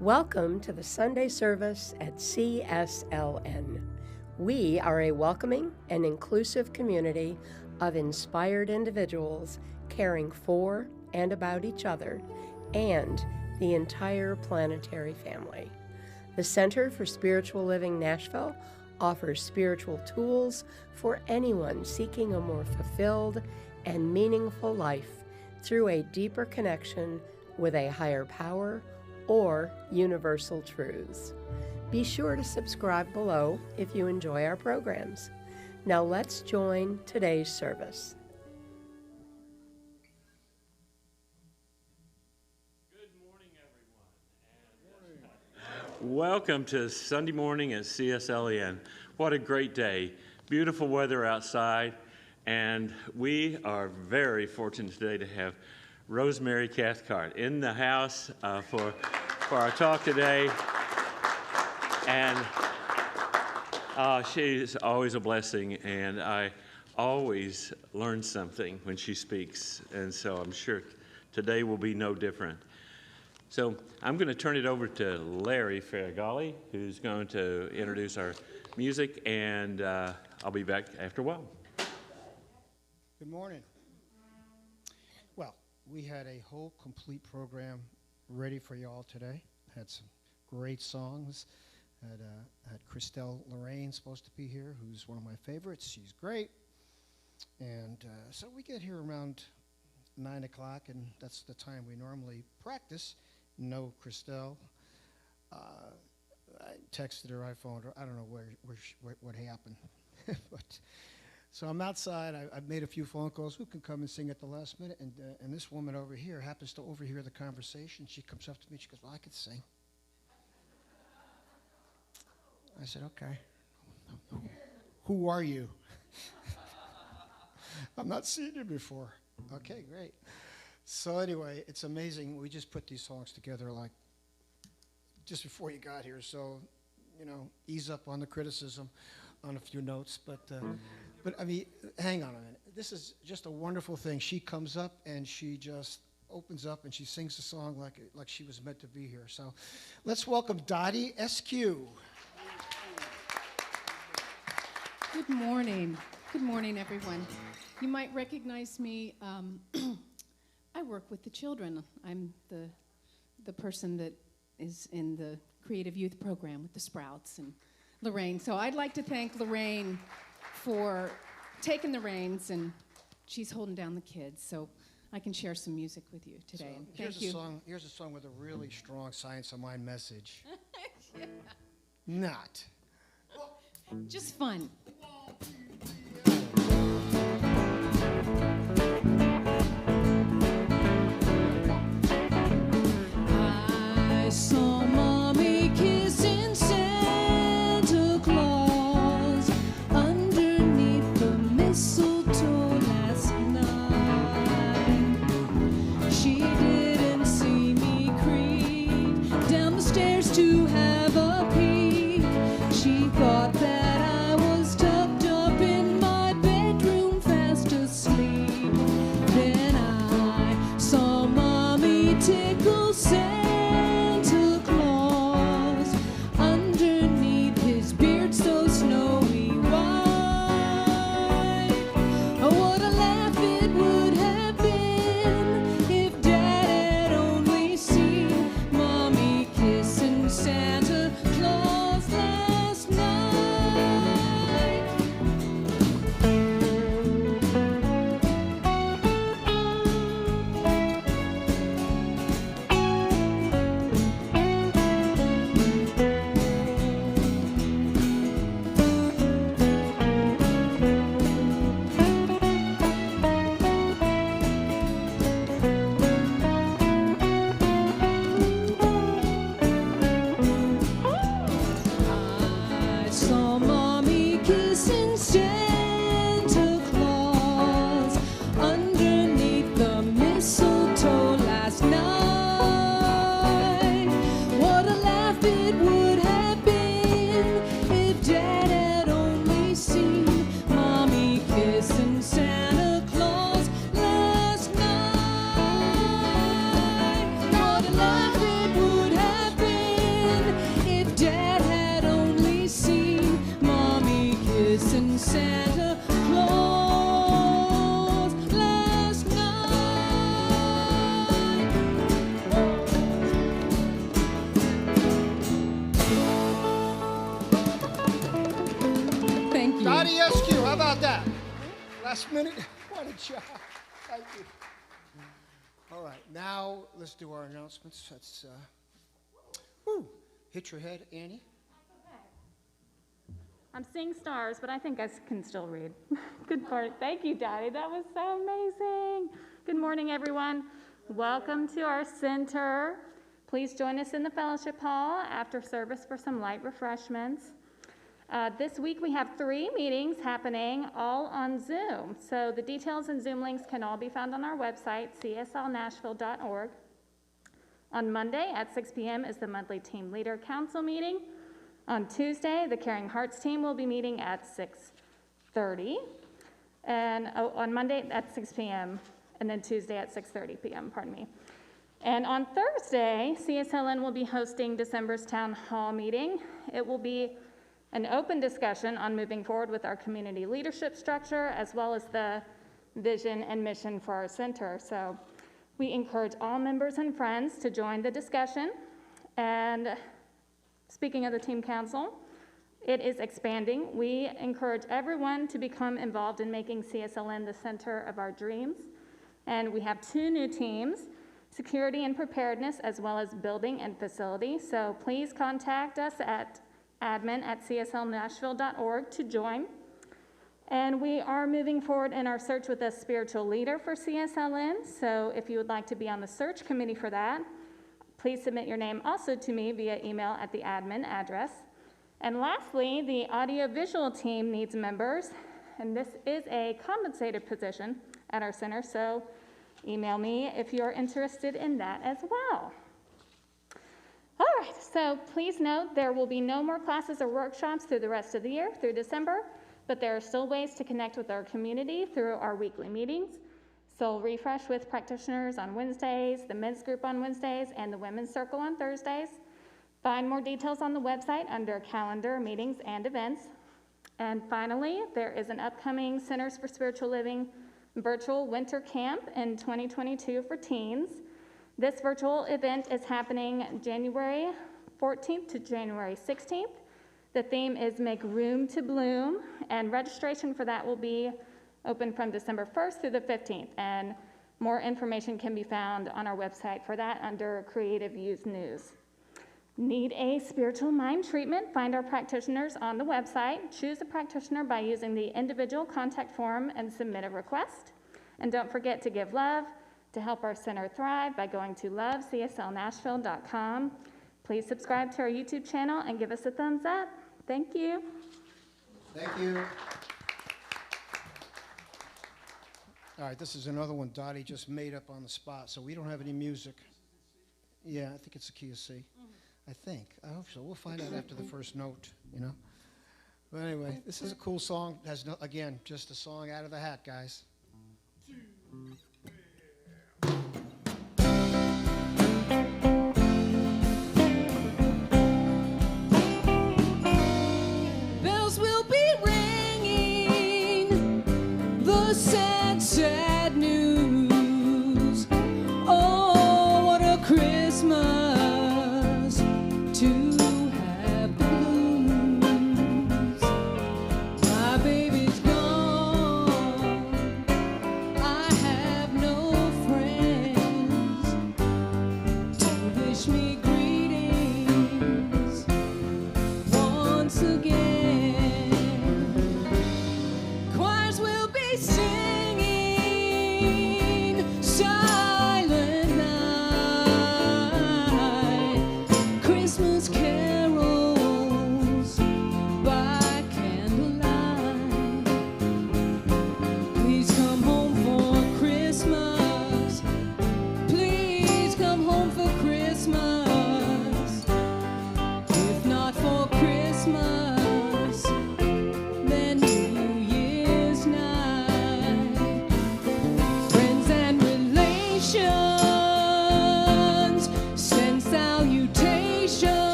Welcome to the Sunday service at CSLN. We are a welcoming and inclusive community of inspired individuals caring for and about each other and the entire planetary family. The Center for Spiritual Living Nashville offers spiritual tools for anyone seeking a more fulfilled and meaningful life through a deeper connection with a higher power or universal truths. Be sure to subscribe below if you enjoy our programs. Now let's join today's service. Good morning, everyone. Welcome to Sunday morning at CSLN. What a great day. Beautiful weather outside, and we are very fortunate today to have Rosemary Cathcart in the house for our talk today. And she's always a blessing, and I always learn something when she speaks, and so I'm sure today will be no different. So I'm going to turn it over to Larry Ferragalli, who's going to introduce our music, and I'll be back after a while. Good morning. Well, we had a whole complete program ready for you all today. Had some great songs. Had Christelle Lorraine supposed to be here, who's one of my favorites. She's great. And so we get here around 9 o'clock, and that's the time we normally practice. No Christelle. I texted her, I phoned her. I don't know what happened. But so I'm outside. I've made a few phone calls. Who can come and sing at the last minute? And this woman over here happens to overhear the conversation. She comes up to me. She goes, "Well, I could sing." I said, "Okay. Who are you?" I've not seen you before. Okay, great. So anyway, it's amazing. We just put these songs together like just before you got here. So, ease up on the criticism on a few notes. But I mean, hang on a minute. This is just a wonderful thing. She comes up and she just opens up and she sings the song like she was meant to be here. So let's welcome Dottie SQ. Good morning. Good morning, everyone. You might recognize me. I work with the children. I'm the person that is in the Creative Youth Program with the Sprouts and Lorraine. So I'd like to thank Lorraine for taking the reins, and she's holding down the kids. So I can share some music with you today. So and thank you. Here's a song with a really strong Science of Mind message. Yeah. Not. Just fun. I saw Mommy kissing Santa Claus underneath the mistletoe last night. She didn't see me creep down the stairs to have a peek. She thought that I was tucked up in my bedroom fast asleep. Last minute, what a job. Thank you. All right, now let's do our announcements. Let's, hit your head, Annie. I'm seeing stars, but I think I can still read. Good morning. Thank you, Daddy. That was so amazing. Good morning, everyone. Welcome to our center. Please join us in the fellowship hall after service for some light refreshments. This week we have 3 meetings happening, all on Zoom. So the details and Zoom links can all be found on our website, cslnashville.org. On Monday at 6 p.m. is the monthly Team Leader Council meeting. On Tuesday, the Caring Hearts team will be meeting at 6:30. And on Monday at 6 p.m. and then Tuesday at 6:30 p.m., pardon me. And on Thursday, CSLN will be hosting December's Town Hall meeting. It will be an open discussion on moving forward with our community leadership structure, as well as the vision and mission for our center. So we encourage all members and friends to join the discussion. And speaking of the team council, it is expanding. We encourage everyone to become involved in making CSLN the center of our dreams. And we have 2 new teams, security and preparedness, as well as building and facility. So please contact us at admin@cslnashville.org to join. And we are moving forward in our search with a spiritual leader for CSLN. So if you would like to be on the search committee for that, please submit your name also to me via email at the admin address. And lastly, the audiovisual team needs members, and this is a compensated position at our center, so email me if you're interested in that as well. All right, so please note there will be no more classes or workshops through the rest of the year, through December, but there are still ways to connect with our community through our weekly meetings. Soul Refresh with practitioners on Wednesdays, the men's group on Wednesdays, and the women's circle on Thursdays. Find more details on the website under calendar, meetings, and events. And finally, there is an upcoming Centers for Spiritual Living virtual winter camp in 2022 for teens. This virtual event is happening January 14th to January 16th. The theme is Make Room to Bloom, and registration for that will be open from December 1st through the 15th, and more information can be found on our website for that under Creative Youth News. Need a spiritual mind treatment? Find our practitioners on the website. Choose a practitioner by using the individual contact form and submit a request. And don't forget to give love to help our center thrive by going to lovecslnashville.com. Please subscribe to our YouTube channel and give us a thumbs up. Thank you. Thank you. All right, this is another one Dottie just made up on the spot, so we don't have any music. Yeah, I think it's the key of C. I think. I hope so. We'll find out after the first note, you know. But anyway, this is a cool song. Has no, again, just a song out of the hat, guys. Bells will be ringing, the sad, sad news. Oh, what a Christmas to have blues. My baby's gone, I have no friends to wish me greetings once again. Choirs will be singing Silent Night, Christmas carols by candlelight. Please come home for Christmas. Please come home for Christmas.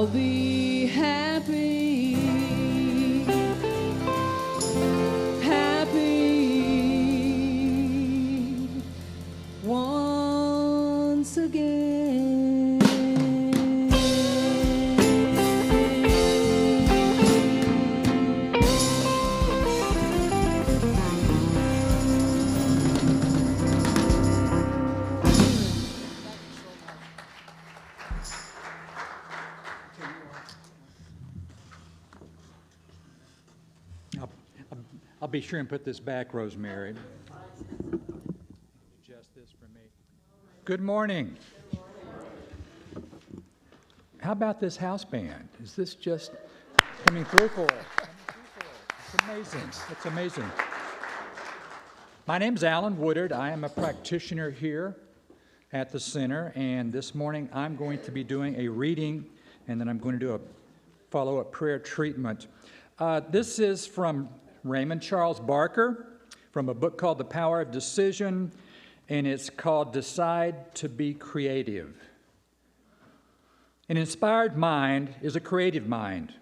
I'll be happy, happy once again. I'll be sure and put this back, Rosemary. Adjust this for me. Good morning. How about this house band? Is this just coming through for us? It's amazing. It's amazing. My name's Alan Woodard. I am a practitioner here at the center, and this morning I'm going to be doing a reading, and then I'm going to do a follow-up prayer treatment. This is from Raymond Charles Barker from a book called The Power of Decision, and it's called Decide to Be Creative. An inspired mind is a creative mind.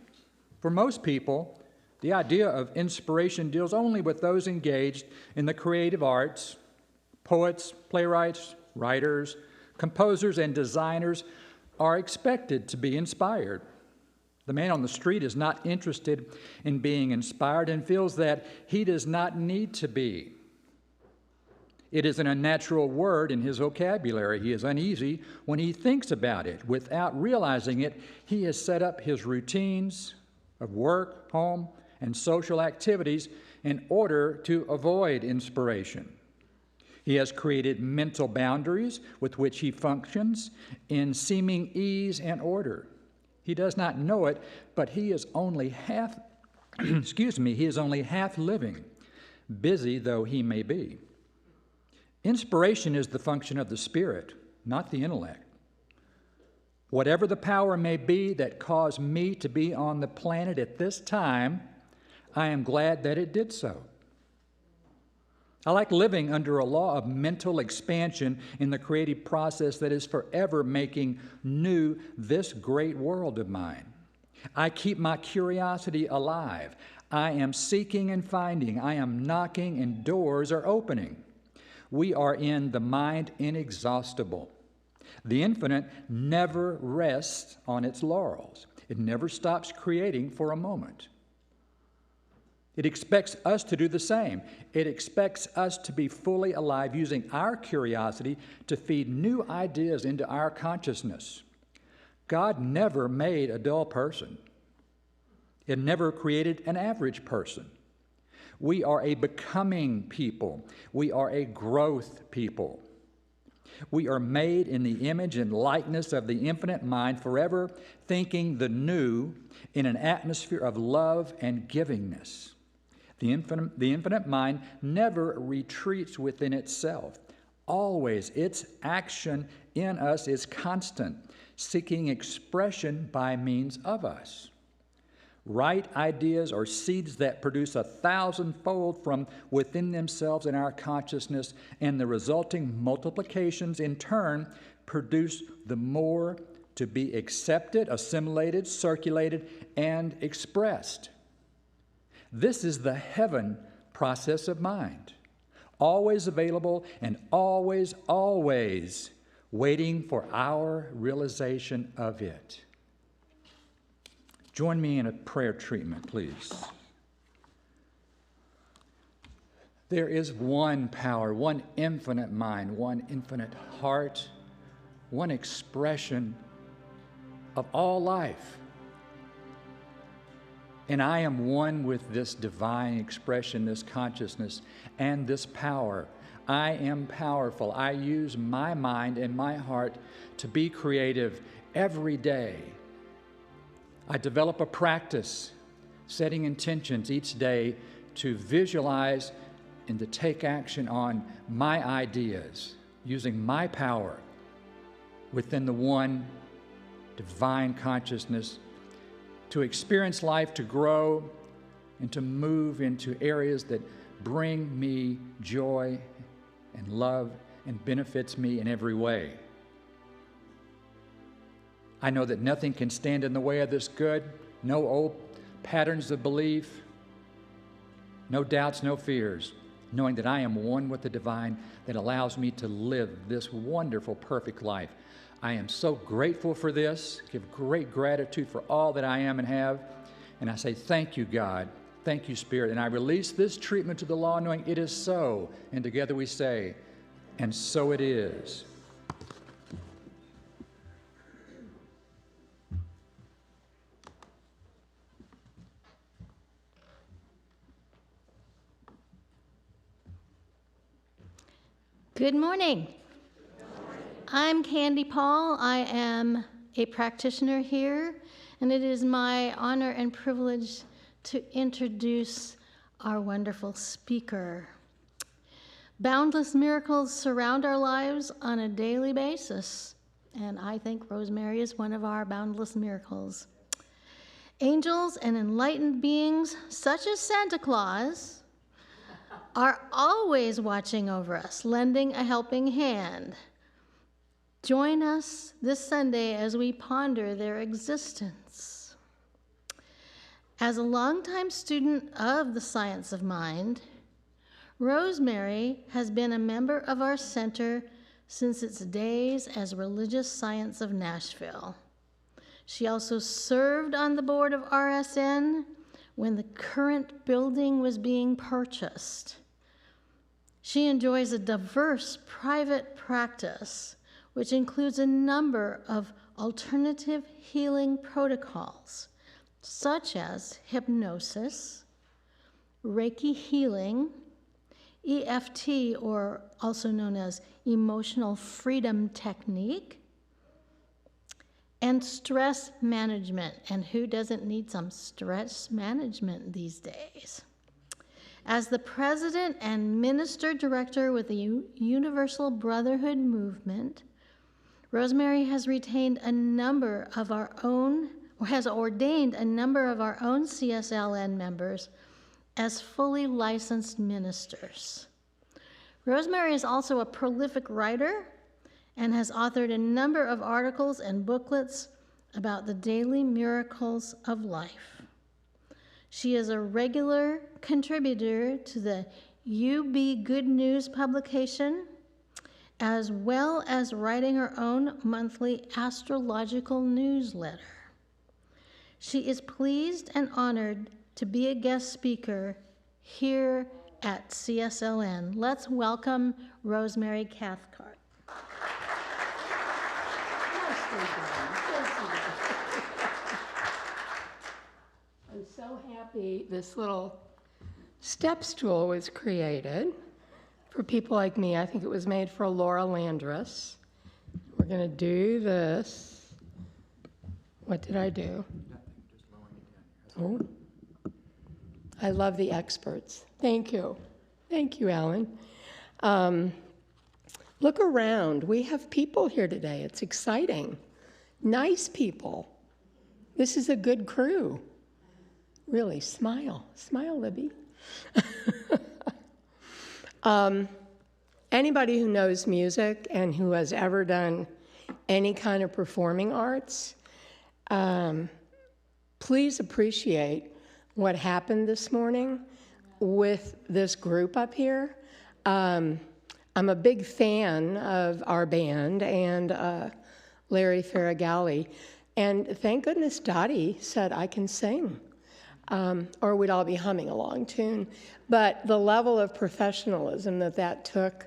For most people, the idea of inspiration deals only with those engaged in the creative arts. Poets, playwrights, writers, composers, and designers are expected to be inspired. The man on the street is not interested in being inspired and feels that he does not need to be. It is an unnatural word in his vocabulary. He is uneasy when he thinks about it. Without realizing it, he has set up his routines of work, home, and social activities in order to avoid inspiration. He has created mental boundaries with which he functions in seeming ease and order. He does not know it, but he is only half, he is only half living, busy though he may be. Inspiration is the function of the Spirit, not the intellect. Whatever the power may be that caused me to be on the planet at this time, I am glad that it did so. I like living under a law of mental expansion in the creative process that is forever making new this great world of mine. I keep my curiosity alive. I am seeking and finding. I am knocking and doors are opening. We are in the mind inexhaustible. The infinite never rests on its laurels. It never stops creating for a moment. It expects us to do the same. It expects us to be fully alive, using our curiosity to feed new ideas into our consciousness. God never made a dull person. It never created an average person. We are a becoming people. We are a growth people. We are made in the image and likeness of the infinite mind, forever thinking the new in an atmosphere of love and givingness. The infinite mind never retreats within itself. Always, its action in us is constant, seeking expression by means of us. Right ideas are seeds that produce 1,000-fold from within themselves in our consciousness, and the resulting multiplications in turn produce the more to be accepted, assimilated, circulated, and expressed. This is the heaven process of mind, always available and always, always waiting for our realization of it. Join me in a prayer treatment, please. There is one power, one infinite mind, one infinite heart, one expression of all life. And I am one with this divine expression, this consciousness, and this power. I am powerful. I use my mind and my heart to be creative every day. I develop a practice, setting intentions each day to visualize and to take action on my ideas, using my power within the one divine consciousness to experience life, to grow, and to move into areas that bring me joy and love and benefits me in every way. I know that nothing can stand in the way of this good, no old patterns of belief, no doubts, no fears, knowing that I am one with the divine that allows me to live this wonderful, perfect life. I am so grateful for this, give great gratitude for all that I am and have, and I say, thank you, God. Thank you, Spirit. And I release this treatment to the law, knowing it is so. And together we say, and so it is. Good morning. I'm Candy Paul. I am a practitioner here, and it is my honor and privilege to introduce our wonderful speaker. Boundless miracles surround our lives on a daily basis, and I think Rosemary is one of our boundless miracles. Angels and enlightened beings such as Santa Claus are always watching over us, lending a helping hand. Join us this Sunday as we ponder their existence. As a longtime student of the science of mind, Rosemary has been a member of our center since its days as Religious Science of Nashville. She also served on the board of RSN when the current building was being purchased. She enjoys a diverse private practice, which includes a number of alternative healing protocols, such as hypnosis, Reiki healing, EFT, or also known as emotional freedom technique, and stress management. And who doesn't need some stress management these days? As the president and minister director with the Universal Brotherhood Movement, Rosemary has retained a number of our own, or has ordained a number of our own CSLN members as fully licensed ministers. Rosemary is also a prolific writer and has authored a number of articles and booklets about the daily miracles of life. She is a regular contributor to the UB Good News publication, as well as writing her own monthly astrological newsletter. She is pleased and honored to be a guest speaker here at CSLN. Let's welcome Rosemary Cathcart. I'm so happy this little step stool was created for people like me. I think it was made for Laura Landress. We're going to do this. What did I do? Oh, I love the experts. Thank you. Thank you, Alan. Look around. We have people here today. It's exciting. Nice people. This is a good crew. Really, smile. Smile, Libby. Anybody who knows music and who has ever done any kind of performing arts, please appreciate what happened this morning with this group up here. I'm a big fan of our band and Larry Ferragalli, and thank goodness Dottie said I can sing. Or we'd all be humming along tune. But the level of professionalism that took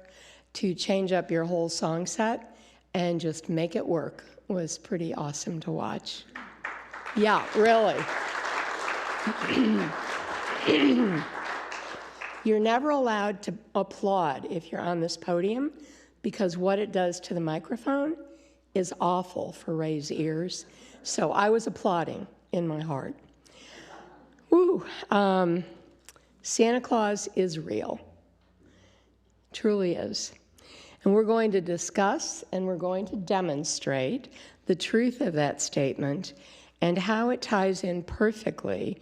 to change up your whole song set and just make it work was pretty awesome to watch. Yeah, really. You're never allowed to applaud if you're on this podium because what it does to the microphone is awful for Ray's ears. So I was applauding in my heart. Woo. Santa Claus is real. Truly is. And we're going to discuss and we're going to demonstrate the truth of that statement and how it ties in perfectly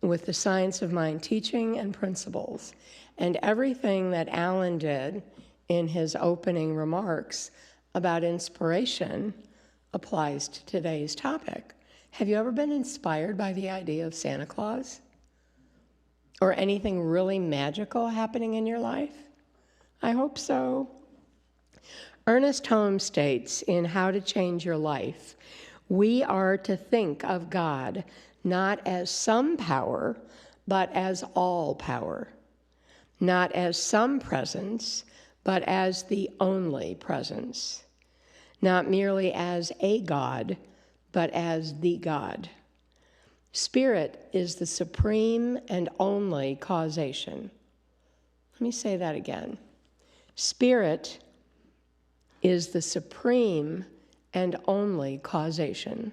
with the science of mind teaching and principles and everything that Alan did in his opening remarks about inspiration applies to today's topic. Have you ever been inspired by the idea of Santa Claus? Or anything really magical happening in your life? I hope so. Ernest Holmes states in How to Change Your Life, we are to think of God not as some power, but as all power. Not as some presence, but as the only presence. Not merely as a God, but as the God. Spirit is the supreme and only causation. Let me say that again. Spirit is the supreme and only causation.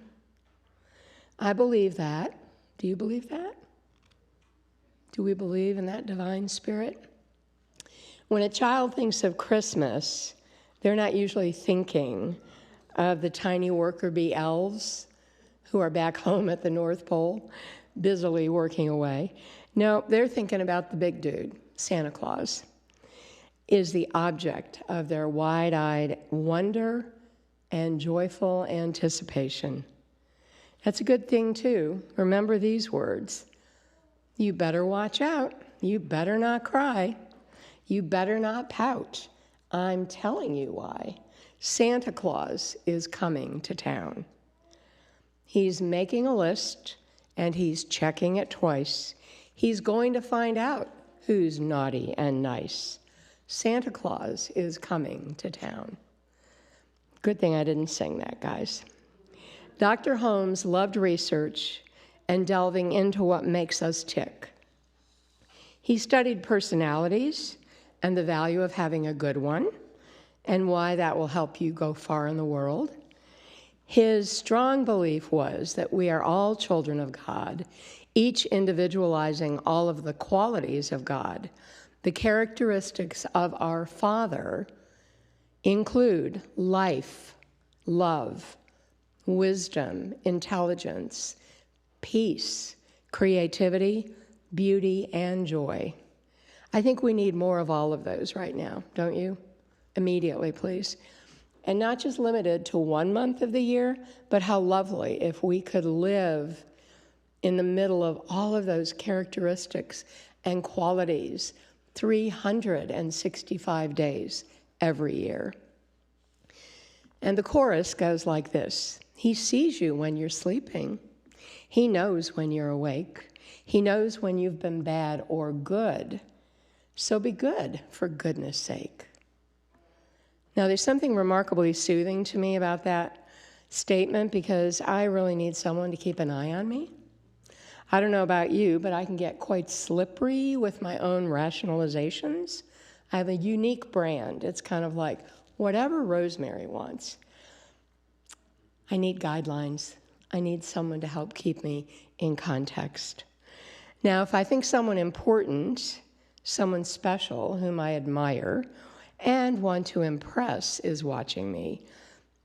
I believe that. Do you believe that? Do we believe in that divine spirit? When a child thinks of Christmas, they're not usually thinking of the tiny worker bee elves who are back home at the North Pole, busily working away. No, they're thinking about the big dude, Santa Claus, is the object of their wide-eyed wonder and joyful anticipation. That's a good thing, too. Remember these words. You better watch out. You better not cry. You better not pout. I'm telling you why. Santa Claus is coming to town. He's making a list, and he's checking it twice. He's going to find out who's naughty and nice. Santa Claus is coming to town. Good thing I didn't sing that, guys. Dr. Holmes loved research and delving into what makes us tick. He studied personalities and the value of having a good one and why that will help you go far in the world. His strong belief was that we are all children of God, each individualizing all of the qualities of God. The characteristics of our Father include life, love, wisdom, intelligence, peace, creativity, beauty, and joy. I think we need more of all of those right now, don't you? Immediately, please. And not just limited to 1 month of the year, but how lovely if we could live in the middle of all of those characteristics and qualities 365 days every year. And the chorus goes like this. He sees you when you're sleeping. He knows when you're awake. He knows when you've been bad or good. So be good, for goodness sake. Now, there's something remarkably soothing to me about that statement because I really need someone to keep an eye on me. I don't know about you, but I can get quite slippery with my own rationalizations. I have a unique brand. It's kind of like whatever Rosemary wants. I need guidelines. I need someone to help keep me in context. Now, if I think someone important, someone special whom I admire and want to impress is watching me,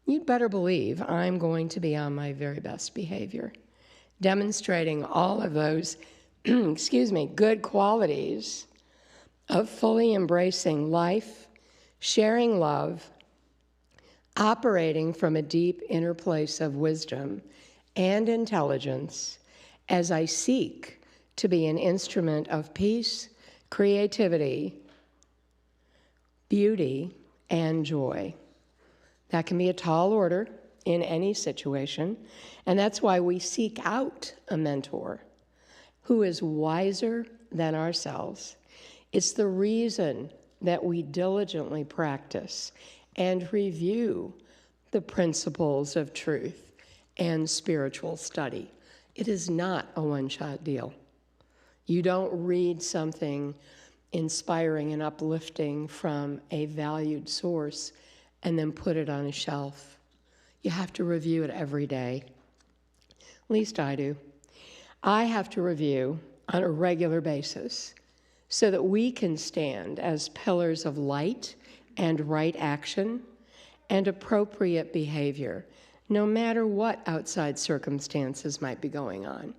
you'd better believe I'm going to be on my very best behavior, demonstrating all of those, good qualities of fully embracing life, sharing love, operating from a deep inner place of wisdom and intelligence as I seek to be an instrument of peace, creativity, beauty, and joy. That can be a tall order in any situation, and that's why we seek out a mentor who is wiser than ourselves. It's the reason that we diligently practice and review the principles of truth and spiritual study. It is not a one-shot deal. You don't read something inspiring and uplifting from a valued source and then put it on a shelf. You have to review it every day. At least I do. I have to review on a regular basis so that we can stand as pillars of light and right action and appropriate behavior, no matter what outside circumstances might be going on.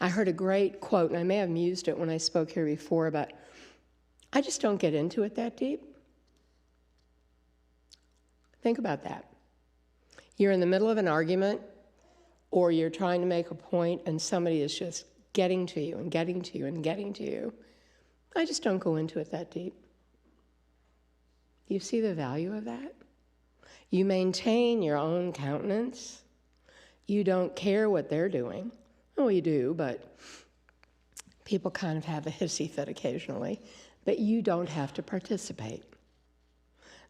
I heard a great quote, and I may have used it when I spoke here before, but I just don't get into it that deep. Think about that. You're in the middle of an argument, or you're trying to make a point and somebody is just getting to you and getting to you and getting to you. I just don't go into it that deep. You see the value of that? You maintain your own countenance. You don't care what they're doing. Oh, you do, but people kind of have a hissy fit occasionally. But you don't have to participate.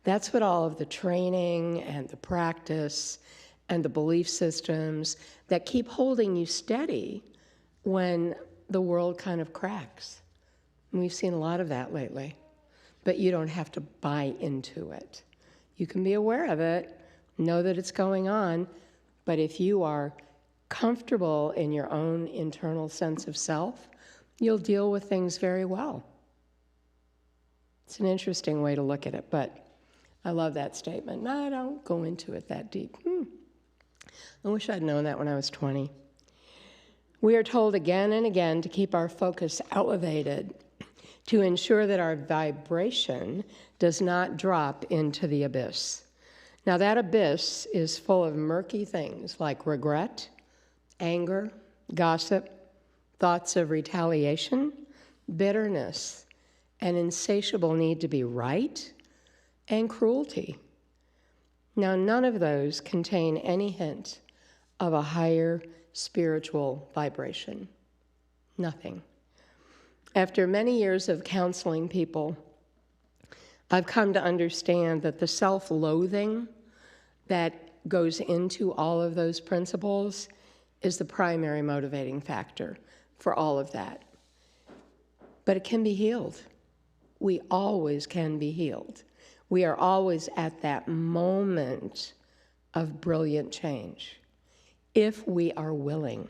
That's what all of the training and the practice and the belief systems that keep holding you steady when the world kind of cracks. And we've seen a lot of that lately. But you don't have to buy into it. You can be aware of it, know that it's going on, but if you are comfortable in your own internal sense of self, you'll deal with things very well. It's an interesting way to look at it, but I love that statement. No, I don't go into it that deep. I wish I'd known that when I was 20. We are told again and again to keep our focus elevated, to ensure that our vibration does not drop into the abyss. Now, that abyss is full of murky things like regret, anger, gossip, thoughts of retaliation, bitterness, an insatiable need to be right, and cruelty. Now, none of those contain any hint of a higher spiritual vibration. Nothing. After many years of counseling people, I've come to understand that the self-loathing that goes into all of those principles is the primary motivating factor for all of that. But it can be healed. We always can be healed. We are always at that moment of brilliant change, if we are willing.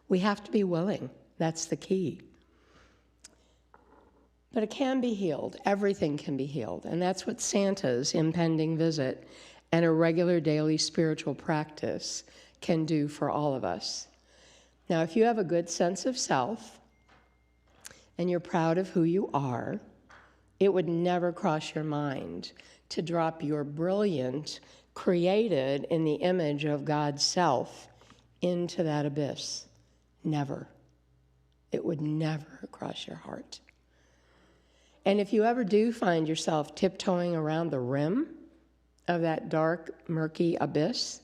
We have to be willing. That's the key. But it can be healed. Everything can be healed. And that's what Santa's impending visit and a regular daily spiritual practice can do for all of us. Now, if you have a good sense of self and you're proud of who you are, it would never cross your mind to drop your brilliant, created in the image of God's self into that abyss. Never. It would never cross your heart. And if you ever do find yourself tiptoeing around the rim of that dark, murky abyss,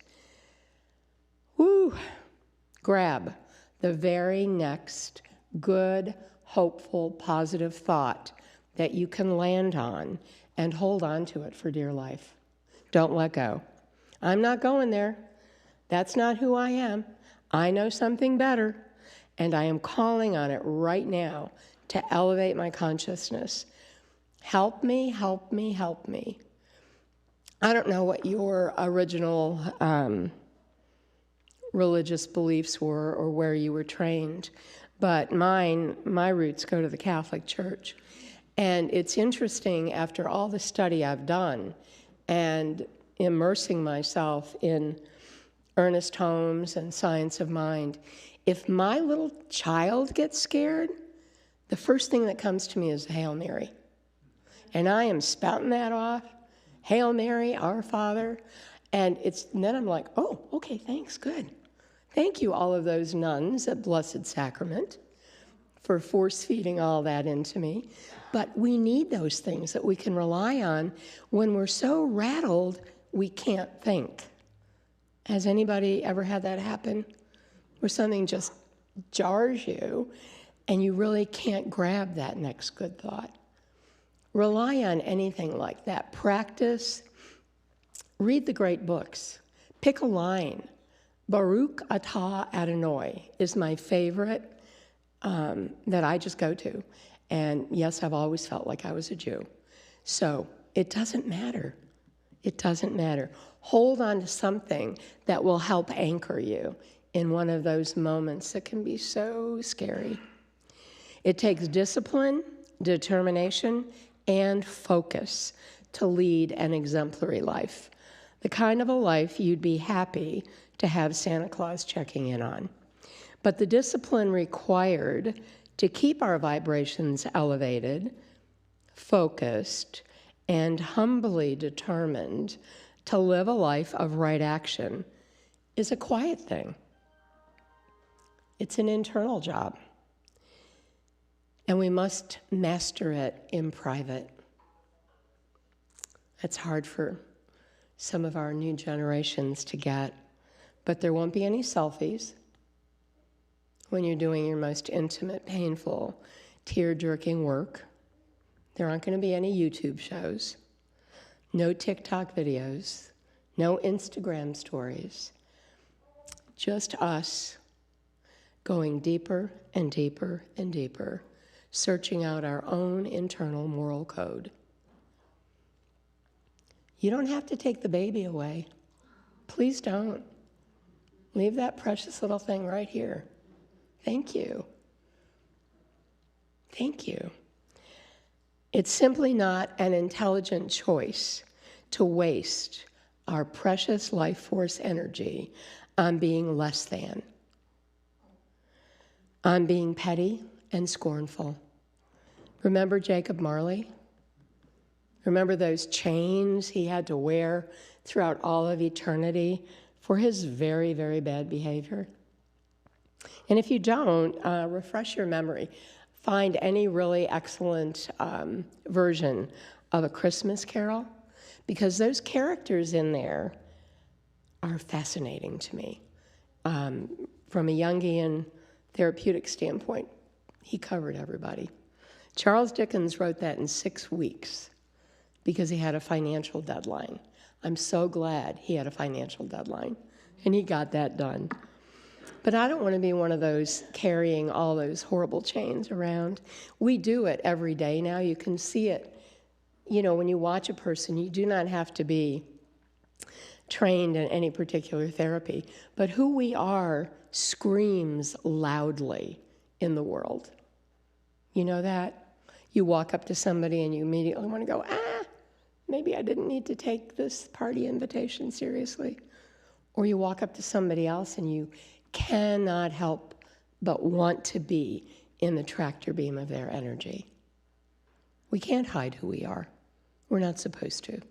grab the very next good, hopeful, positive thought that you can land on and hold on to it for dear life. Don't let go. I'm not going there. That's not who I am. I know something better, and I am calling on it right now to elevate my consciousness. Help me, help me, help me. I don't know what your original religious beliefs were or where you were trained, but my roots go to the Catholic Church. And it's interesting, after all the study I've done and immersing myself in Ernest Holmes and science of mind, if my little child gets scared, the first thing that comes to me is Hail Mary. And I am spouting that off, Hail Mary, Our Father, and then I'm like, oh, okay, thanks, good. Thank you, all of those nuns at Blessed Sacrament, for force-feeding all that into me. But we need those things that we can rely on when we're so rattled we can't think. Has anybody ever had that happen? Where something just jars you and you really can't grab that next good thought? Rely on anything like that. Practice. Read the great books. Pick a line. Baruch atah Adonai is my favorite that I just go to. And yes, I've always felt like I was a Jew. So it doesn't matter. It doesn't matter. Hold on to something that will help anchor you in one of those moments that can be so scary. It takes discipline, determination, and focus to lead an exemplary life. The kind of a life you'd be happy to have Santa Claus checking in on. But the discipline required to keep our vibrations elevated, focused, and humbly determined to live a life of right action is a quiet thing. It's an internal job. And we must master it in private. That's hard for some of our new generations to get, but there won't be any selfies when you're doing your most intimate, painful, tear-jerking work. There aren't going to be any YouTube shows, no TikTok videos, no Instagram stories, just us going deeper and deeper and deeper, searching out our own internal moral code. You don't have to take the baby away. Please don't. Leave that precious little thing right here. Thank you. Thank you. It's simply not an intelligent choice to waste our precious life force energy on being less than, on being petty and scornful. Remember Jacob Marley? Remember those chains he had to wear throughout all of eternity for his very, very bad behavior? And if you don't, refresh your memory. Find any really excellent version of A Christmas Carol, because those characters in there are fascinating to me. From a Jungian therapeutic standpoint, he covered everybody. Charles Dickens wrote that in 6 weeks because he had a financial deadline. I'm so glad he had a financial deadline, and he got that done. But I don't want to be one of those carrying all those horrible chains around. We do it every day now. You can see it. You know, when you watch a person, you do not have to be trained in any particular therapy, but who we are screams loudly in the world. You know that? You walk up to somebody and you immediately want to go, maybe I didn't need to take this party invitation seriously. Or you walk up to somebody else and you cannot help but want to be in the tractor beam of their energy. We can't hide who we are. We're not supposed to.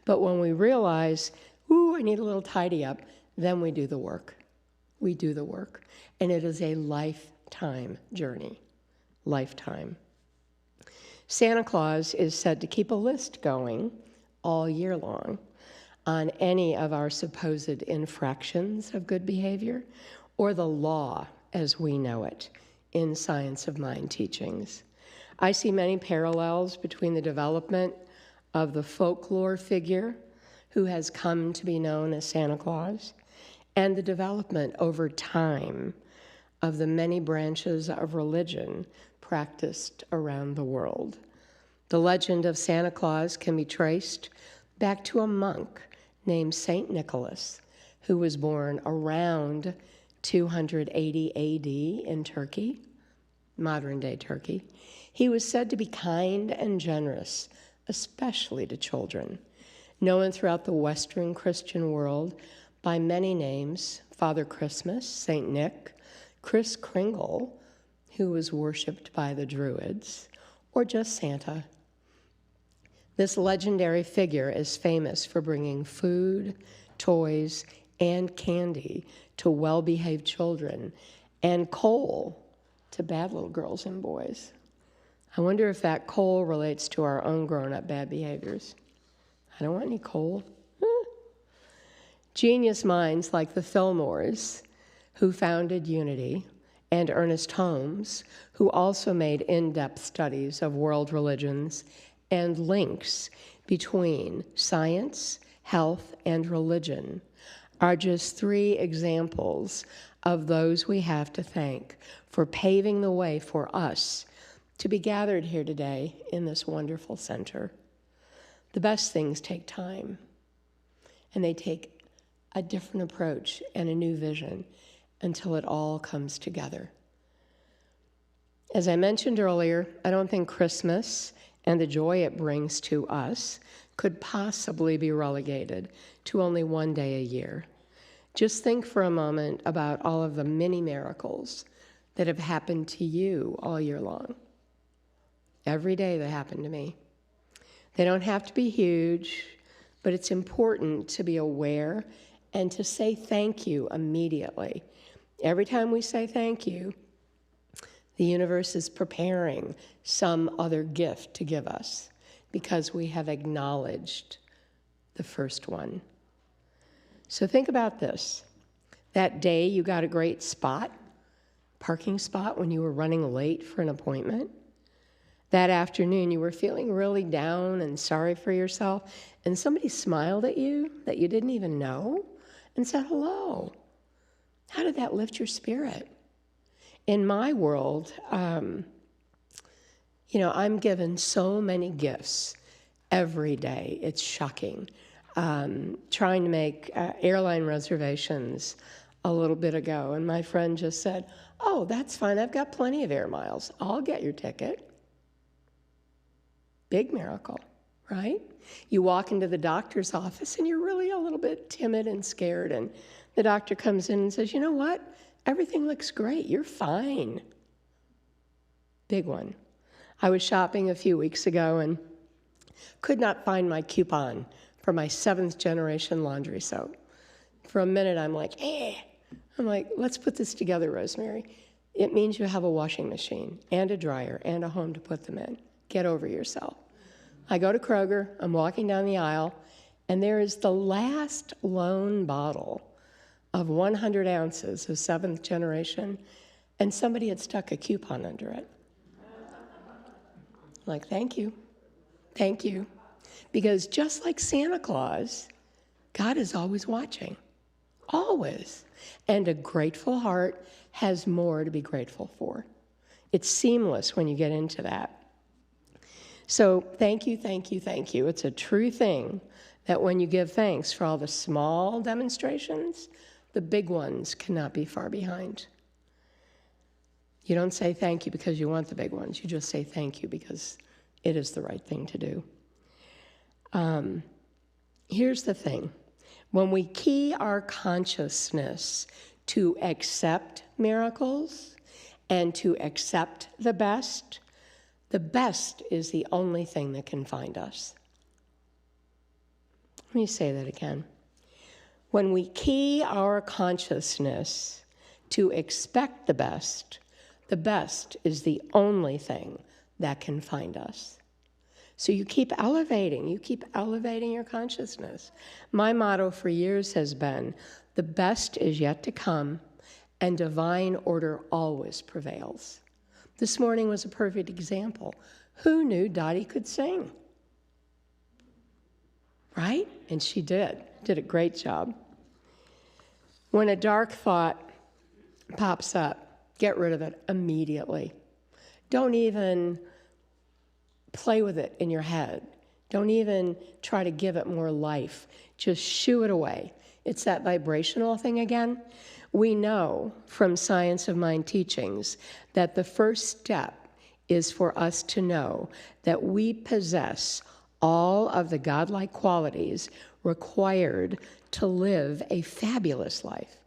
But when we realize, I need a little tidy up, then we do the work. We do the work. And it is a lifetime journey. Lifetime. Santa Claus is said to keep a list going all year long on any of our supposed infractions of good behavior or the law as we know it in Science of Mind teachings. I see many parallels between the development of the folklore figure who has come to be known as Santa Claus and the development over time of the many branches of religion practiced around the world. The legend of Santa Claus can be traced back to a monk named Saint Nicholas, who was born around 280 AD in Turkey, modern-day Turkey. He was said to be kind and generous, especially to children. Known throughout the Western Christian world by many names, Father Christmas, Saint Nick, Kris Kringle, who was worshipped by the Druids, or just Santa. This legendary figure is famous for bringing food, toys, and candy to well-behaved children, and coal to bad little girls and boys. I wonder if that coal relates to our own grown-up bad behaviors. I don't want any coal. Genius minds like the Fillmores, who founded Unity, and Ernest Holmes, who also made in-depth studies of world religions and links between science, health, and religion, are just 3 examples of those we have to thank for paving the way for us to be gathered here today in this wonderful center. The best things take time, and they take a different approach and a new vision until it all comes together. As I mentioned earlier, I don't think Christmas and the joy it brings to us could possibly be relegated to only one day a year. Just think for a moment about all of the mini miracles that have happened to you all year long. Every day they happen to me. They don't have to be huge. But it's important to be aware and to say thank you immediately. Every time we say thank you, the universe is preparing some other gift to give us because we have acknowledged the first one. So think about this. That day you got a great parking spot when you were running late for an appointment. That afternoon you were feeling really down and sorry for yourself, and somebody smiled at you that you didn't even know and said hello. How did that lift your spirit? In my world, I'm given so many gifts every day. It's shocking. Trying to make airline reservations a little bit ago, and my friend just said, "Oh, that's fine. I've got plenty of air miles. I'll get your ticket." Big miracle, right? You walk into the doctor's office and you're really a little bit timid and scared, and the doctor comes in and says, "You know what? Everything looks great. You're fine." Big one. I was shopping a few weeks ago and could not find my coupon for my 7th generation laundry soap. For a minute, I'm like, let's put this together, Rosemary. It means you have a washing machine and a dryer and a home to put them in. Get over yourself. I go to Kroger, I'm walking down the aisle, and there is the last lone bottle of 100 ounces of 7th generation, and somebody had stuck a coupon under it. Like, thank you. Because just like Santa Claus, God is always watching, always. And a grateful heart has more to be grateful for. It's seamless when you get into that. So thank you. It's a true thing that when you give thanks for all the small demonstrations, the big ones cannot be far behind. You don't say thank you because you want the big ones. You just say thank you because it is the right thing to do. Here's the thing. When we key our consciousness to accept miracles and to accept the best is the only thing that can find us. Let me say that again. When we key our consciousness to expect the best is the only thing that can find us. So you keep elevating your consciousness. My motto for years has been, the best is yet to come, and divine order always prevails. This morning was a perfect example. Who knew Dottie could sing? Right? And she did a great job. When a dark thought pops up, get rid of it immediately. Don't even play with it in your head. Don't even try to give it more life. Just shoo it away. It's that vibrational thing again. We know from Science of Mind teachings that the first step is for us to know that we possess all of the godlike qualities required to live a fabulous life.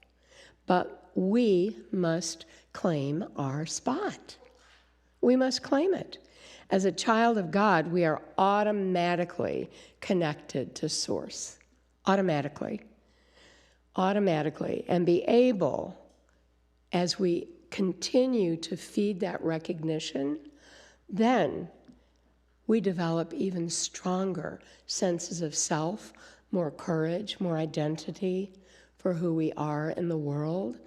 But we must claim our spot. We must claim it. As a child of God, we are automatically connected to Source. Automatically, and be able, as we continue to feed that recognition, then we develop even stronger senses of self, more courage, more identity for who we are in the world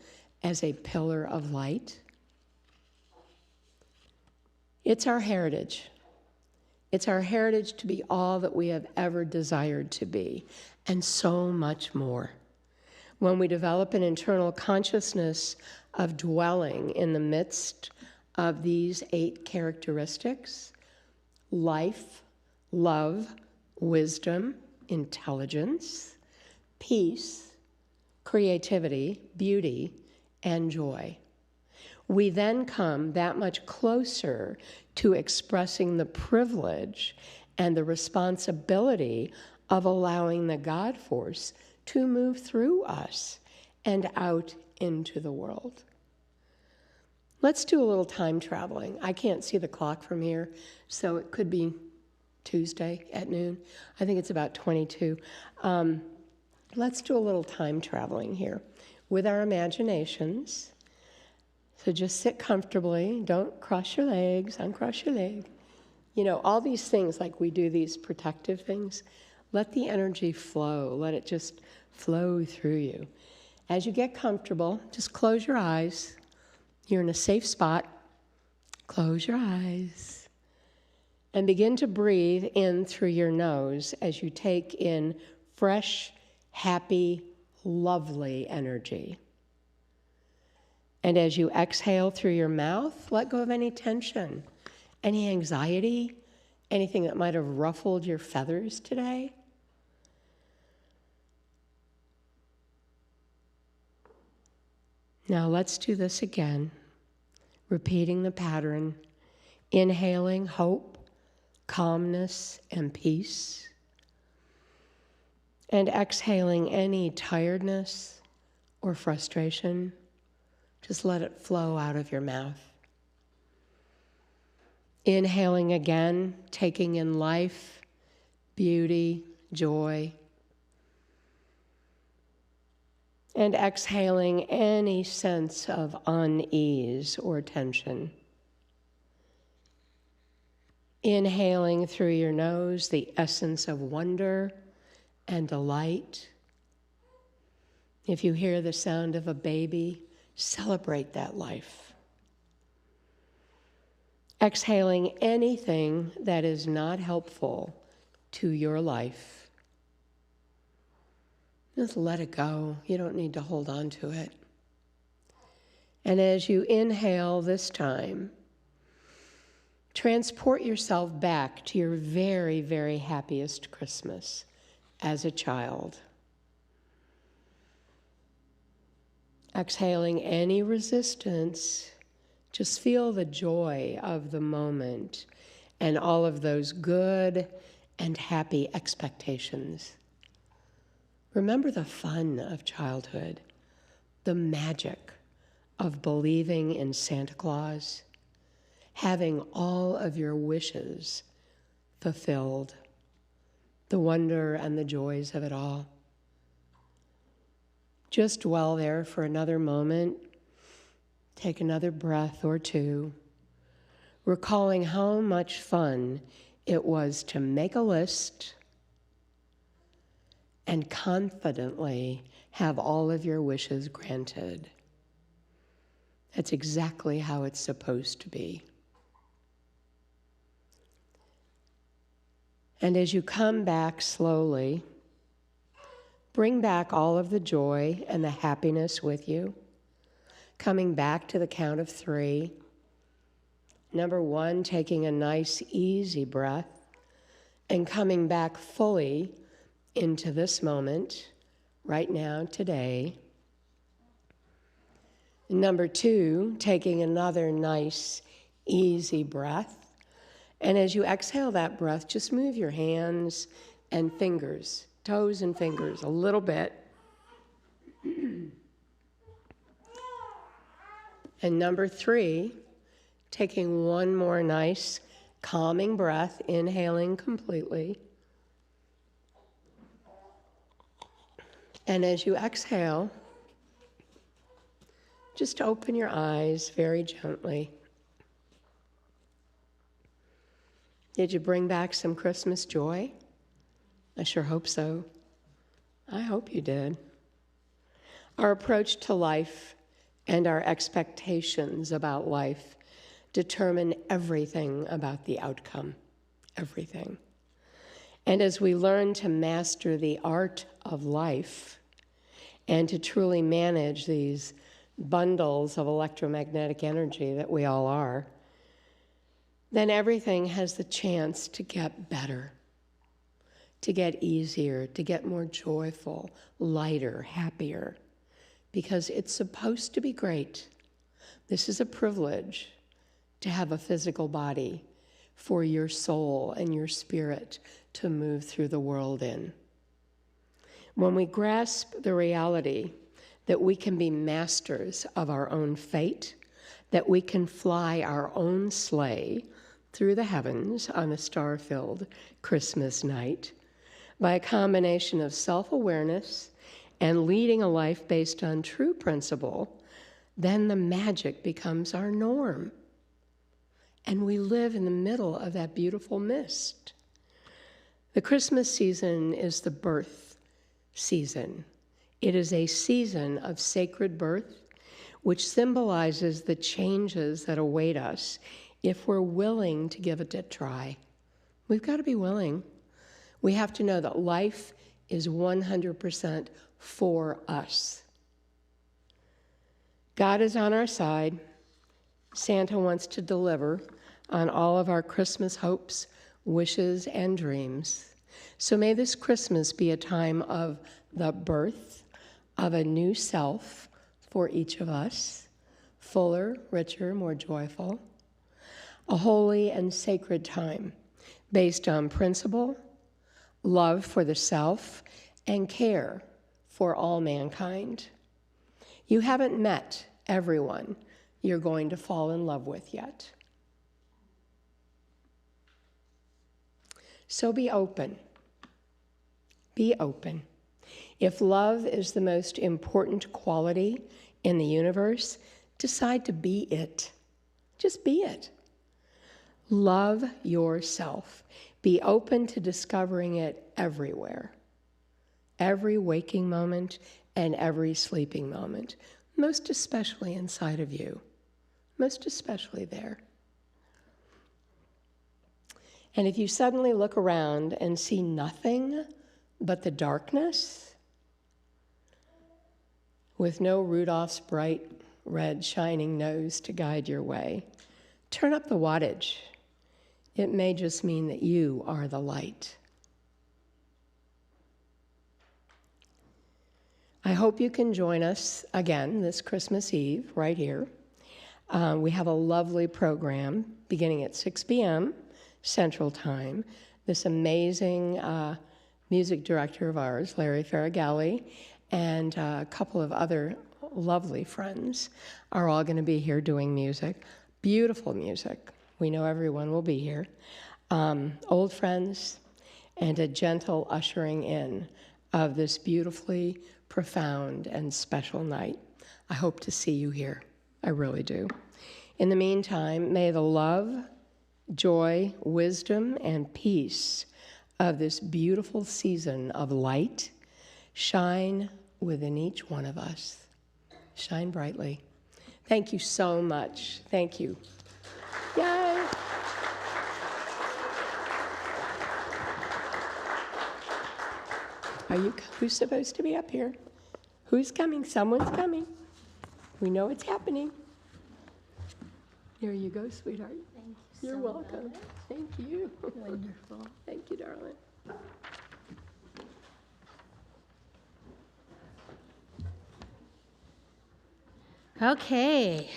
as a pillar of light. It's our heritage. It's our heritage to be all that we have ever desired to be, and so much more. When we develop an internal consciousness of dwelling in the midst of these 8 characteristics, life, love, wisdom, intelligence, peace, creativity, beauty, and joy, we then come that much closer to expressing the privilege and the responsibility of allowing the God force to move through us and out into the world. Let's do a little time traveling. I can't see the clock from here, so it could be Tuesday at noon. I think it's about 22. Let's do a little time traveling here with our imaginations. So just sit comfortably. Don't cross your legs, uncross your leg. You know, all these things, like we do these protective things, let the energy flow. Let it just flow through you. As you get comfortable, just close your eyes. You're in a safe spot. Close your eyes. And begin to breathe in through your nose as you take in fresh, happy, lovely energy. And as you exhale through your mouth, let go of any tension, any anxiety, anything that might have ruffled your feathers today. Now let's do this again, repeating the pattern, inhaling hope, calmness, and peace, and exhaling any tiredness or frustration. Just let it flow out of your mouth. Inhaling again, taking in life, beauty, joy. And exhaling any sense of unease or tension. Inhaling through your nose the essence of wonder and delight. If you hear the sound of a baby, celebrate that life. Exhaling anything that is not helpful to your life. Just let it go. You don't need to hold on to it. And as you inhale this time, transport yourself back to your very, very happiest Christmas as a child. Exhaling any resistance, just feel the joy of the moment and all of those good and happy expectations. Remember the fun of childhood, the magic of believing in Santa Claus, having all of your wishes fulfilled, the wonder and the joys of it all. Just dwell there for another moment. Take another breath or two, recalling how much fun it was to make a list and confidently have all of your wishes granted. That's exactly how it's supposed to be. And as you come back slowly, bring back all of the joy and the happiness with you, coming back to the count of 3. Number 1, taking a nice, easy breath and coming back fully into this moment, right now, today. Number 2, taking another nice, easy breath. And as you exhale that breath, just move your hands and fingers, toes and fingers, a little bit. And number 3, taking one more nice, calming breath, inhaling completely. And as you exhale, just open your eyes very gently. Did you bring back some Christmas joy? I sure hope so. I hope you did. Our approach to life and our expectations about life determine everything about the outcome, everything. And as we learn to master the art of life and to truly manage these bundles of electromagnetic energy that we all are, then everything has the chance to get better, to get easier, to get more joyful, lighter, happier, because it's supposed to be great. This is a privilege to have a physical body for your soul and your spirit to move through the world in. When we grasp the reality that we can be masters of our own fate, that we can fly our own sleigh through the heavens on a star-filled Christmas night by a combination of self-awareness and leading a life based on true principle, then the magic becomes our norm. And we live in the middle of that beautiful mist. The Christmas season is the birth season. It is a season of sacred birth, which symbolizes the changes that await us if we're willing to give it a try. We've got to be willing. We have to know that life is 100% for us. God is on our side. Santa wants to deliver on all of our Christmas hopes, wishes, and dreams. So may this Christmas be a time of the birth of a new self for each of us, fuller, richer, more joyful, a holy and sacred time based on principle, love for the self, and care for all mankind. You haven't met everyone you're going to fall in love with yet. So be open. Be open. If love is the most important quality in the universe, decide to be it. Just be it. Love yourself. Be open to discovering it everywhere. Every waking moment and every sleeping moment, most especially inside of you, most especially there. And if you suddenly look around and see nothing but the darkness, with no Rudolph's bright red shining nose to guide your way, turn up the wattage. It may just mean that you are the light. I hope you can join us again this Christmas Eve right here. We have a lovely program beginning at 6 p.m. Central Time. This amazing music director of ours, Larry Faragalli, and a couple of other lovely friends are all going to be here doing music. Beautiful music. We know everyone will be here. Old friends and a gentle ushering in of this beautifully profound and special night. I hope to see you here. I really do. In the meantime, may the love, joy, wisdom, and peace of this beautiful season of light shine within each one of us. Shine brightly. Thank you so much. Thank you. Yay! Who's supposed to be up here? Who's coming? Someone's coming. We know it's happening. Here you go, sweetheart. Thank you. You're welcome. much. Thank you. Wonderful. Thank you, darling. Okay.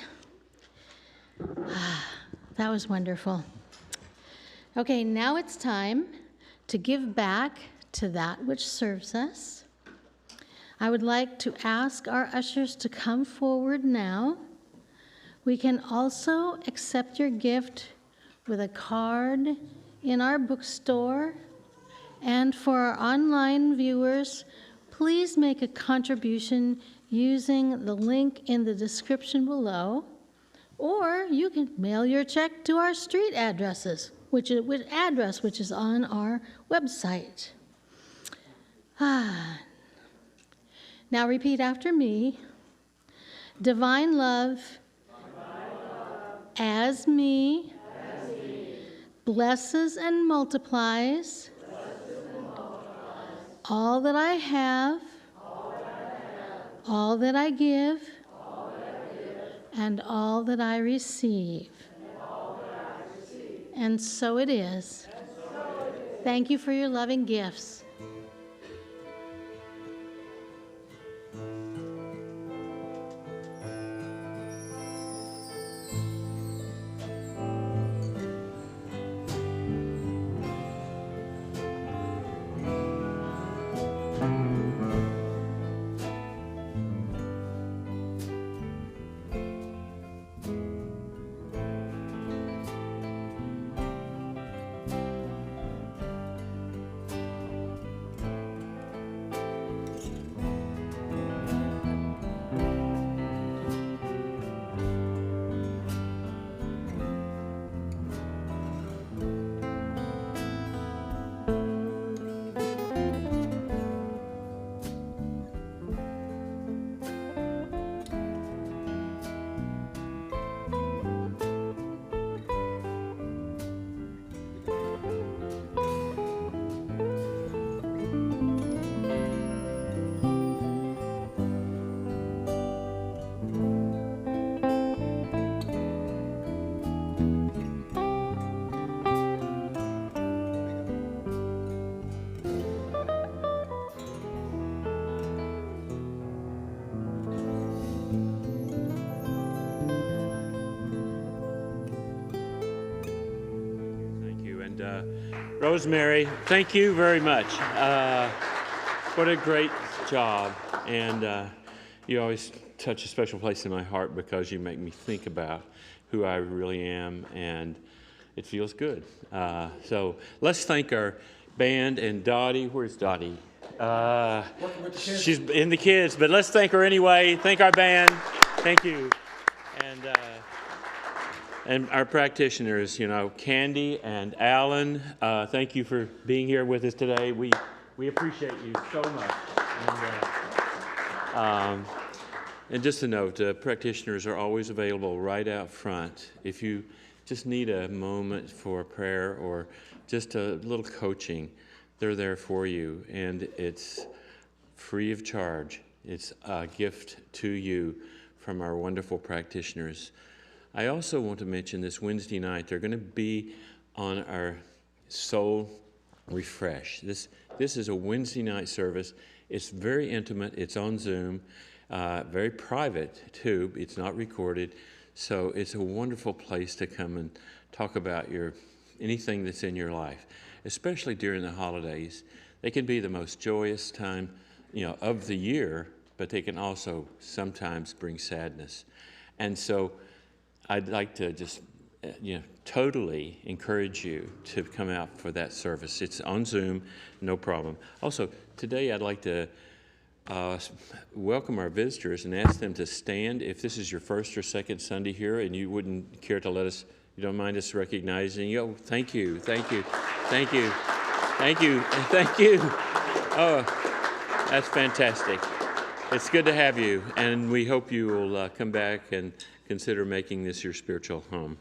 That was wonderful. Okay, now it's time to give back to that which serves us. I would like to ask our ushers to come forward now. We can also accept your gift with a card in our bookstore. And for our online viewers, please make a contribution using the link in the description below. Or you can mail your check to our street addresses, which is on our website. Now repeat after me. Divine love, as me, blesses and multiplies all that I have, all that I give, and all that I receive. And so it is. Thank you for your loving gifts. Rosemary, thank you very much. What a great job. And you always touch a special place in my heart because you make me think about who I really am, and it feels good. So let's thank our band and Dottie. Where's Dottie? She's in the kids, but let's thank her anyway. Thank our band. Thank you. And our practitioners, Candy and Alan, thank you for being here with us today. We appreciate you so much. And just a note, practitioners are always available right out front. If you just need a moment for prayer or just a little coaching, they're there for you. And it's free of charge. It's a gift to you from our wonderful practitioners. I also want to mention this Wednesday night, they're going to be on our Soul Refresh. This is a Wednesday night service. It's very intimate. It's on Zoom, very private too. It's not recorded. So it's a wonderful place to come and talk about anything that's in your life, especially during the holidays. They can be the most joyous time, of the year, but they can also sometimes bring sadness. And so I'd like to just, totally encourage you to come out for that service. It's on Zoom, no problem. Also, today I'd like to welcome our visitors and ask them to stand. If this is your first or second Sunday here and you wouldn't care to you don't mind us recognizing you. Oh, thank you, thank you, thank you, thank you, thank you. Oh, that's fantastic. It's good to have you, and we hope you will come back and consider making this your spiritual home.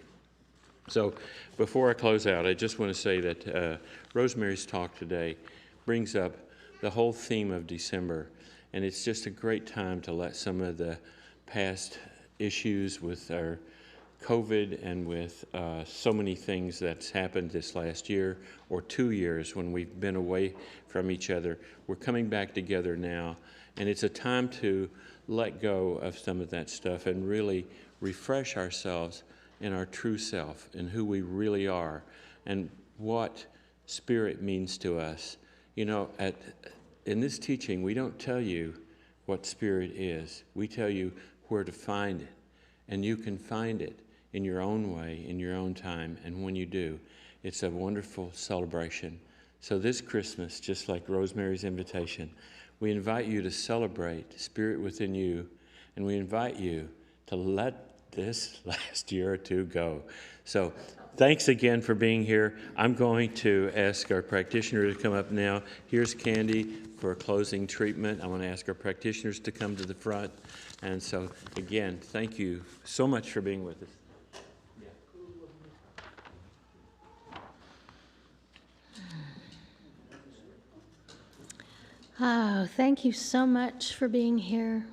So before I close out, I just want to say that Rosemary's talk today brings up the whole theme of December, and it's just a great time to let some of the past issues with our COVID and with so many things that's happened this last year or 2 years when we've been away from each other. We're coming back together now, and it's a time to let go of some of that stuff and really refresh ourselves in our true self and who we really are and what Spirit means to us. In this teaching, we don't tell you what Spirit is. We tell you where to find it, and you can find it in your own way, in your own time, and when you do, it's a wonderful celebration. So this Christmas, just like Rosemary's invitation, we invite you to celebrate Spirit within you, and we invite you to let this last year or two go. So thanks again for being here. I'm going to ask our practitioner to come up now. Here's Candy for a closing treatment. I want to ask our practitioners to come to the front. And so again, thank you so much for being with us. Oh, thank you so much for being here.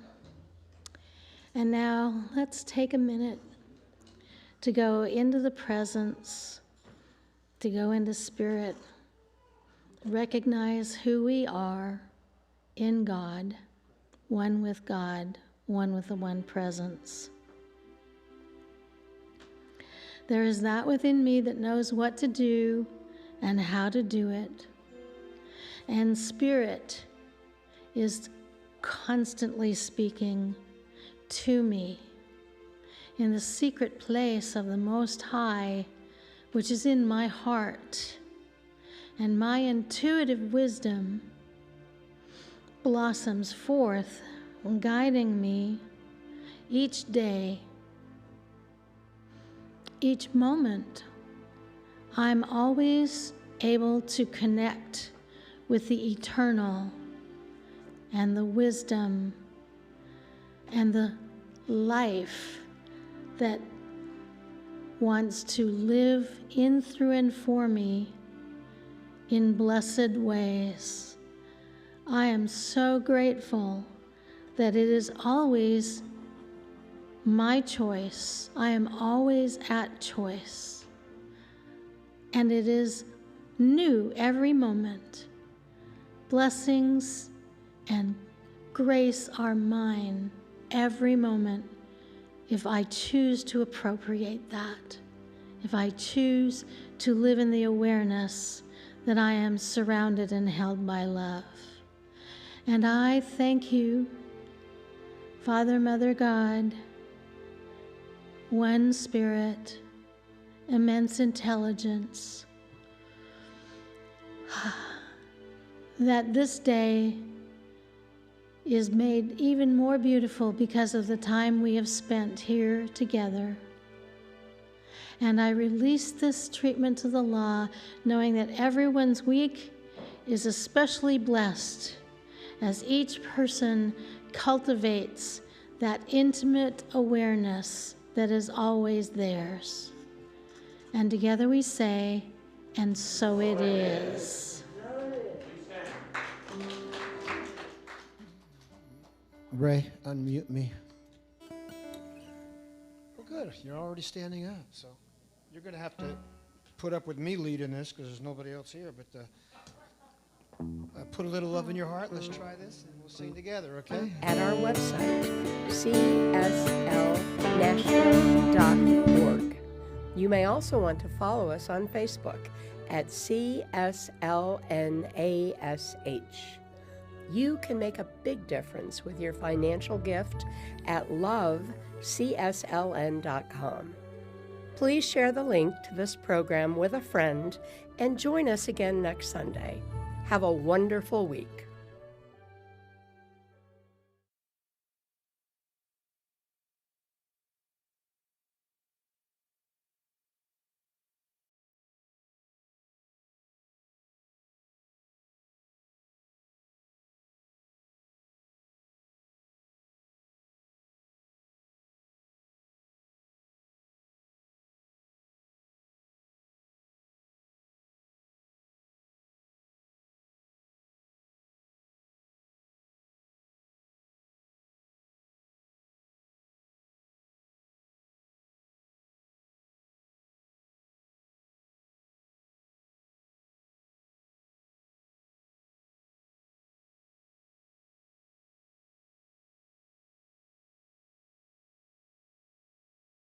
And now let's take a minute to go into the presence, to go into Spirit, recognize who we are in God, one with the one presence. There is that within me that knows what to do and how to do it. And Spirit is constantly speaking to me in the secret place of the Most High, which is in my heart. And my intuitive wisdom blossoms forth, guiding me each day, each moment. I'm always able to connect with the eternal and the wisdom and the life that wants to live in, through, and for me in blessed ways. I am so grateful that it is always my choice. I am always at choice. And it is new every moment. Blessings and grace are mine every moment if I choose to appropriate that if I choose to live in the awareness that I am surrounded and held by love. And I thank you, Father, Mother, God, one Spirit, immense intelligence, that this day is made even more beautiful because of the time we have spent here together. And I release this treatment to the law, knowing that everyone's week is especially blessed as each person cultivates that intimate awareness that is always theirs. And together we say, and so it is. Ray, unmute me. Well, good. You're already standing up, so you're going to have to put up with me leading this because there's nobody else here. But put a little love in your heart. Let's try this, and we'll sing together, okay? At our website, cslnashville.org. You may also want to follow us on Facebook at CSLNASH. You can make a big difference with your financial gift at lovecsln.com. Please share the link to this program with a friend and join us again next Sunday. Have a wonderful week.